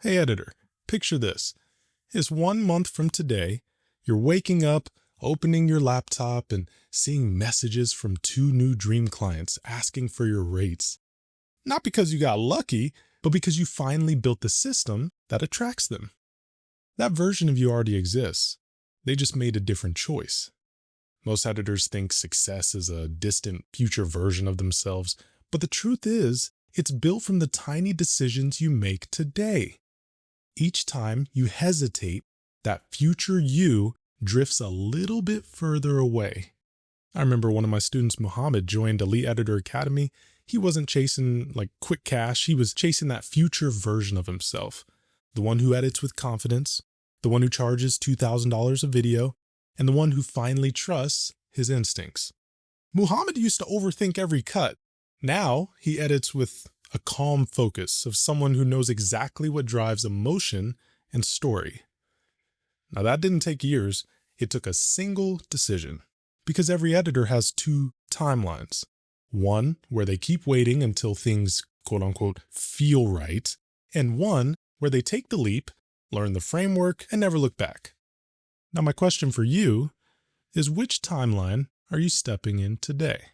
Hey editor, picture this. It's 1 month from today. You're waking up, opening your laptop, and seeing messages from 2 new dream clients asking for your rates. Not because you got lucky, but because you finally built the system that attracts them. That version of you already exists. They just made a different choice. Most editors think success is a distant future version of themselves, but the truth is, it's built from the tiny decisions you make today. Each time you hesitate, that future you drifts a little bit further away. I remember one of my students, Muhammad, joined Elite Editor Academy. He wasn't chasing quick cash. He was chasing that future version of himself. The one who edits with confidence, the one who charges $2,000 a video, and the one who finally trusts his instincts. Muhammad used to overthink every cut. Now he edits with a calm focus of someone who knows exactly what drives emotion and story. Now that didn't take years. It took a single decision, because every editor has 2 timelines. One where they keep waiting until things quote unquote feel right, and one where they take the leap, learn the framework, and never look back. Now my question for you is, which timeline are you stepping in today?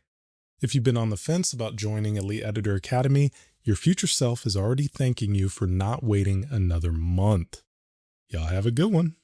If you've been on the fence about joining Elite Editor Academy, your future self is already thanking you for not waiting another month. Y'all have a good one.